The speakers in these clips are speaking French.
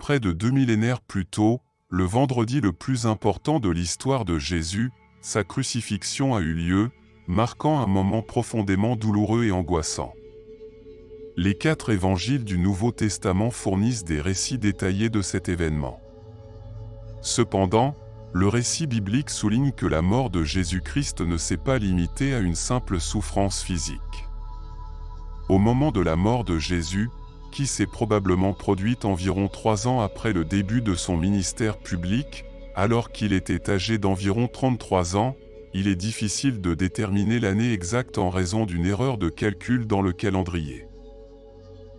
Près de 2 millénaires plus tôt, le vendredi le plus important de l'histoire de Jésus, sa crucifixion a eu lieu, marquant un moment profondément douloureux et angoissant. Les 4 évangiles du Nouveau Testament fournissent des récits détaillés de cet événement. Cependant, le récit biblique souligne que la mort de Jésus-Christ ne s'est pas limitée à une simple souffrance physique. Au moment de la mort de Jésus, qui s'est probablement produite environ 3 ans après le début de son ministère public, alors qu'il était âgé d'environ 33 ans, il est difficile de déterminer l'année exacte en raison d'une erreur de calcul dans le calendrier.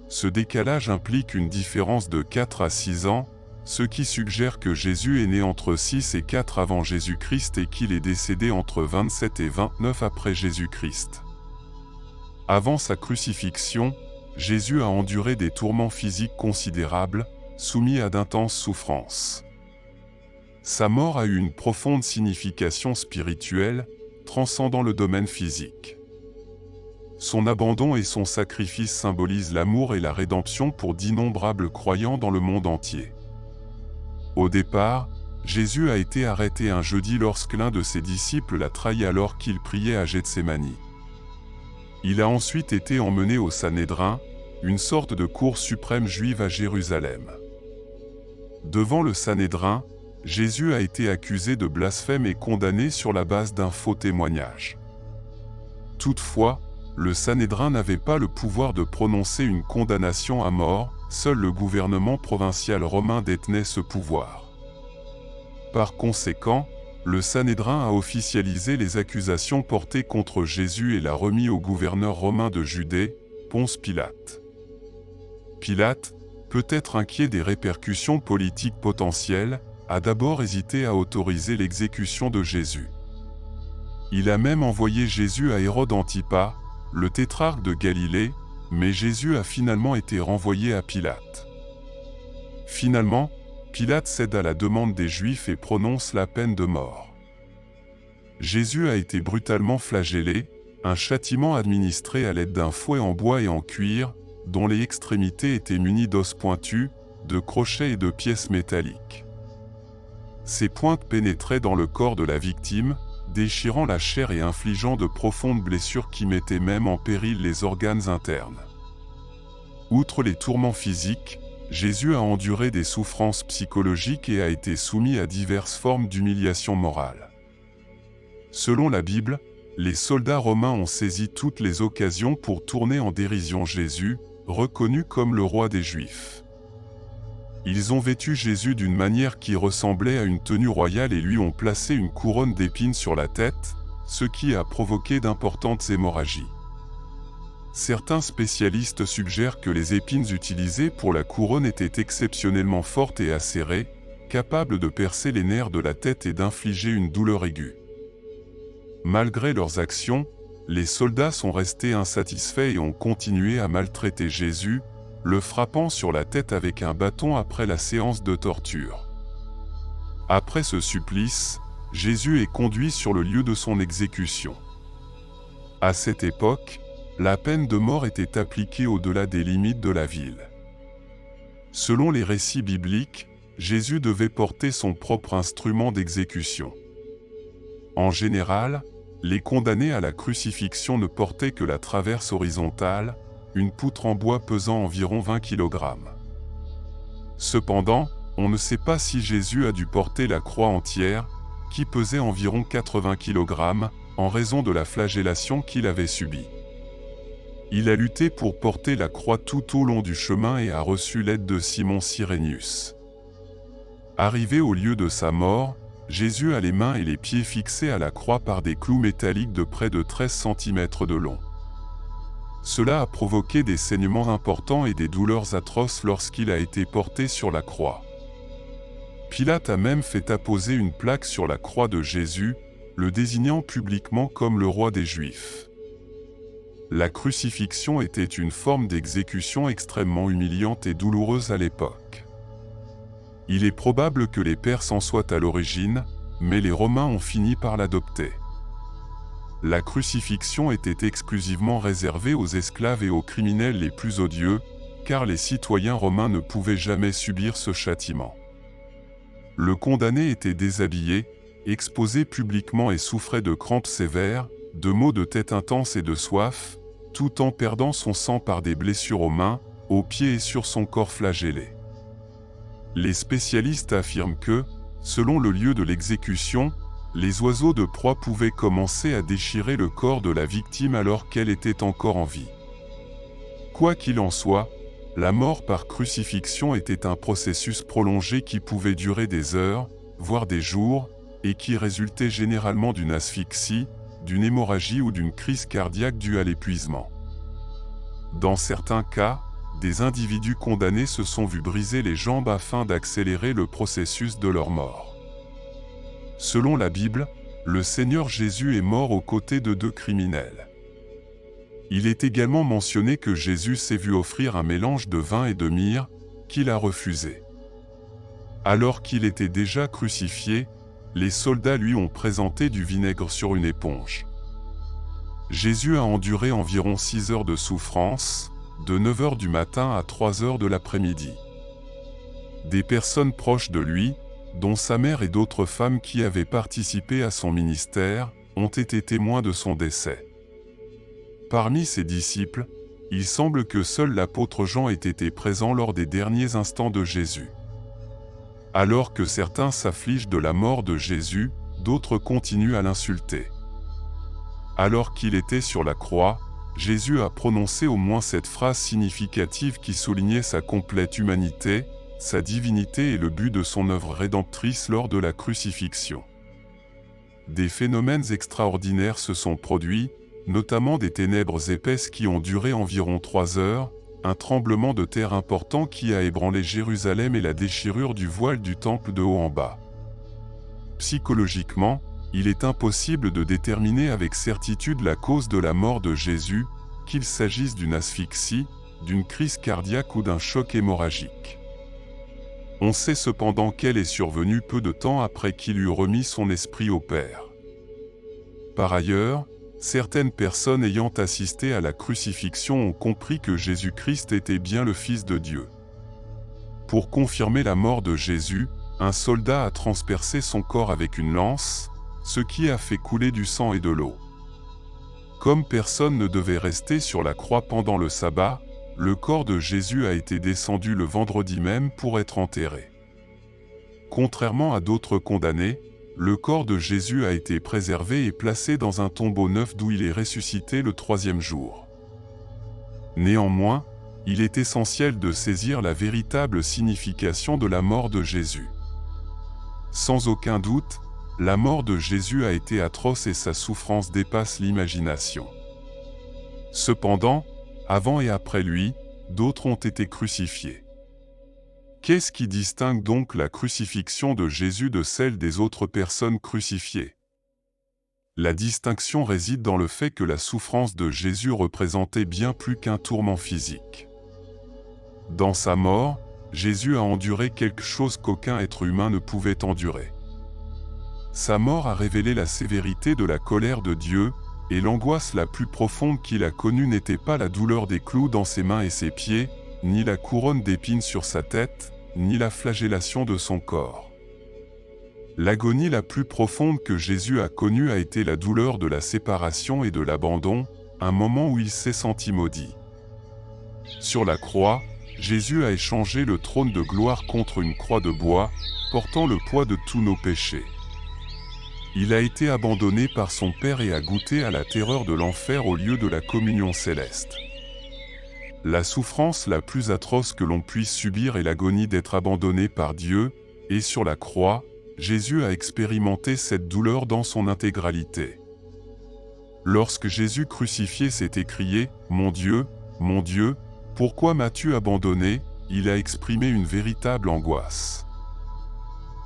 Ce décalage implique une différence de 4 à 6 ans, ce qui suggère que Jésus est né entre 6 et 4 avant Jésus-Christ et qu'il est décédé entre 27 et 29 après Jésus-Christ. Avant sa crucifixion, Jésus a enduré des tourments physiques considérables, soumis à d'intenses souffrances. Sa mort a eu une profonde signification spirituelle, transcendant le domaine physique. Son abandon et son sacrifice symbolisent l'amour et la rédemption pour d'innombrables croyants dans le monde entier. Au départ, Jésus a été arrêté un jeudi lorsque l'un de ses disciples l'a trahi alors qu'il priait à Gethsémani. Il a ensuite été emmené au Sanhédrin, une sorte de cour suprême juive à Jérusalem. Devant le Sanhédrin, Jésus a été accusé de blasphème et condamné sur la base d'un faux témoignage. Toutefois, le Sanhédrin n'avait pas le pouvoir de prononcer une condamnation à mort, seul le gouvernement provincial romain détenait ce pouvoir. Par conséquent, le Sanhédrin a officialisé les accusations portées contre Jésus et l'a remis au gouverneur romain de Judée, Ponce Pilate. Pilate, peut-être inquiet des répercussions politiques potentielles, a d'abord hésité à autoriser l'exécution de Jésus. Il a même envoyé Jésus à Hérode Antipas, le tétrarque de Galilée, mais Jésus a finalement été renvoyé à Pilate. Finalement, Pilate cède à la demande des Juifs et prononce la peine de mort. Jésus a été brutalement flagellé, un châtiment administré à l'aide d'un fouet en bois et en cuir, dont les extrémités étaient munies d'os pointus, de crochets et de pièces métalliques. Ces pointes pénétraient dans le corps de la victime, déchirant la chair et infligeant de profondes blessures qui mettaient même en péril les organes internes. Outre les tourments physiques, Jésus a enduré des souffrances psychologiques et a été soumis à diverses formes d'humiliation morale. Selon la Bible, les soldats romains ont saisi toutes les occasions pour tourner en dérision Jésus, reconnu comme le roi des Juifs. Ils ont vêtu Jésus d'une manière qui ressemblait à une tenue royale et lui ont placé une couronne d'épines sur la tête, ce qui a provoqué d'importantes hémorragies. Certains spécialistes suggèrent que les épines utilisées pour la couronne étaient exceptionnellement fortes et acérées, capables de percer les nerfs de la tête et d'infliger une douleur aiguë. Malgré leurs actions, les soldats sont restés insatisfaits et ont continué à maltraiter Jésus, le frappant sur la tête avec un bâton après la séance de torture. Après ce supplice, Jésus est conduit sur le lieu de son exécution. À cette époque, la peine de mort était appliquée au-delà des limites de la ville. Selon les récits bibliques, Jésus devait porter son propre instrument d'exécution. En général, les condamnés à la crucifixion ne portaient que la traverse horizontale, une poutre en bois pesant environ 20 kg. Cependant, on ne sait pas si Jésus a dû porter la croix entière, qui pesait environ 80 kg, en raison de la flagellation qu'il avait subie. Il a lutté pour porter la croix tout au long du chemin et a reçu l'aide de Simon Cyrénius. Arrivé au lieu de sa mort, Jésus a les mains et les pieds fixés à la croix par des clous métalliques de près de 13 cm de long. Cela a provoqué des saignements importants et des douleurs atroces lorsqu'il a été porté sur la croix. Pilate a même fait apposer une plaque sur la croix de Jésus, le désignant publiquement comme le roi des Juifs. La crucifixion était une forme d'exécution extrêmement humiliante et douloureuse à l'époque. Il est probable que les Perses en soient à l'origine, mais les Romains ont fini par l'adopter. La crucifixion était exclusivement réservée aux esclaves et aux criminels les plus odieux, car les citoyens romains ne pouvaient jamais subir ce châtiment. Le condamné était déshabillé, exposé publiquement et souffrait de crampes sévères, de maux de tête intenses et de soif, tout en perdant son sang par des blessures aux mains, aux pieds et sur son corps flagellé. Les spécialistes affirment que, selon le lieu de l'exécution, les oiseaux de proie pouvaient commencer à déchirer le corps de la victime alors qu'elle était encore en vie. Quoi qu'il en soit, la mort par crucifixion était un processus prolongé qui pouvait durer des heures, voire des jours, et qui résultait généralement d'une asphyxie, d'une hémorragie ou d'une crise cardiaque due à l'épuisement. Dans certains cas, des individus condamnés se sont vus briser les jambes afin d'accélérer le processus de leur mort. Selon la Bible, le Seigneur Jésus est mort aux côtés de 2 criminels. Il est également mentionné que Jésus s'est vu offrir un mélange de vin et de myrrhe, qu'il a refusé. Alors qu'il était déjà crucifié, les soldats lui ont présenté du vinaigre sur une éponge. Jésus a enduré environ 6 heures de souffrance, de 9 heures du matin à 3 heures de l'après-midi. Des personnes proches de lui, dont sa mère et d'autres femmes qui avaient participé à son ministère, ont été témoins de son décès. Parmi ses disciples, il semble que seul l'apôtre Jean ait été présent lors des derniers instants de Jésus. Alors que certains s'affligent de la mort de Jésus, d'autres continuent à l'insulter. Alors qu'il était sur la croix, Jésus a prononcé au moins cette phrase significative qui soulignait sa complète humanité, sa divinité et le but de son œuvre rédemptrice lors de la crucifixion. Des phénomènes extraordinaires se sont produits, notamment des ténèbres épaisses qui ont duré environ 3 heures, un tremblement de terre important qui a ébranlé Jérusalem et la déchirure du voile du temple de haut en bas. Psychologiquement, il est impossible de déterminer avec certitude la cause de la mort de Jésus, qu'il s'agisse d'une asphyxie, d'une crise cardiaque ou d'un choc hémorragique. On sait cependant qu'elle est survenue peu de temps après qu'il eut remis son esprit au Père. Par ailleurs, certaines personnes ayant assisté à la crucifixion ont compris que Jésus-Christ était bien le Fils de Dieu. Pour confirmer la mort de Jésus, un soldat a transpercé son corps avec une lance, ce qui a fait couler du sang et de l'eau. Comme personne ne devait rester sur la croix pendant le sabbat, le corps de Jésus a été descendu le vendredi même pour être enterré. Contrairement à d'autres condamnés, le corps de Jésus a été préservé et placé dans un tombeau neuf d'où il est ressuscité le 3e jour. Néanmoins, il est essentiel de saisir la véritable signification de la mort de Jésus. Sans aucun doute, la mort de Jésus a été atroce et sa souffrance dépasse l'imagination. Cependant, avant et après lui, d'autres ont été crucifiés. Qu'est-ce qui distingue donc la crucifixion de Jésus de celle des autres personnes crucifiées? La distinction réside dans le fait que la souffrance de Jésus représentait bien plus qu'un tourment physique. Dans sa mort, Jésus a enduré quelque chose qu'aucun être humain ne pouvait endurer. Sa mort a révélé la sévérité de la colère de Dieu, et l'angoisse la plus profonde qu'il a connue n'était pas la douleur des clous dans ses mains et ses pieds, ni la couronne d'épines sur sa tête, ni la flagellation de son corps. L'agonie la plus profonde que Jésus a connue a été la douleur de la séparation et de l'abandon, un moment où il s'est senti maudit. Sur la croix, Jésus a échangé le trône de gloire contre une croix de bois, portant le poids de tous nos péchés. Il a été abandonné par son Père et a goûté à la terreur de l'enfer au lieu de la communion céleste. La souffrance la plus atroce que l'on puisse subir est l'agonie d'être abandonné par Dieu, et sur la croix, Jésus a expérimenté cette douleur dans son intégralité. Lorsque Jésus crucifié s'est écrié « Mon Dieu, pourquoi m'as-tu abandonné ?» il a exprimé une véritable angoisse.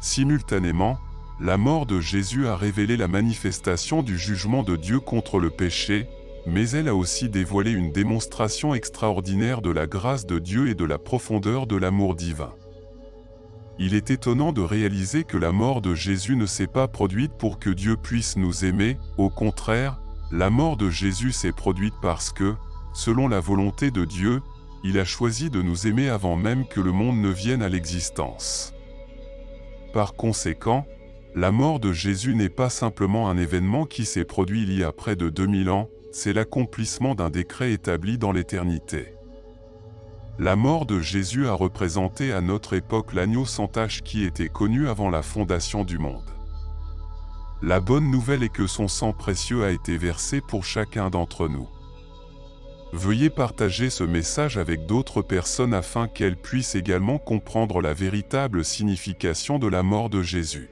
Simultanément, la mort de Jésus a révélé la manifestation du jugement de Dieu contre le péché, mais elle a aussi dévoilé une démonstration extraordinaire de la grâce de Dieu et de la profondeur de l'amour divin. Il est étonnant de réaliser que la mort de Jésus ne s'est pas produite pour que Dieu puisse nous aimer, au contraire, la mort de Jésus s'est produite parce que, selon la volonté de Dieu, il a choisi de nous aimer avant même que le monde ne vienne à l'existence. Par conséquent, la mort de Jésus n'est pas simplement un événement qui s'est produit il y a près de 2000 ans, c'est l'accomplissement d'un décret établi dans l'éternité. La mort de Jésus a représenté à notre époque l'agneau sans tache qui était connu avant la fondation du monde. La bonne nouvelle est que son sang précieux a été versé pour chacun d'entre nous. Veuillez partager ce message avec d'autres personnes afin qu'elles puissent également comprendre la véritable signification de la mort de Jésus.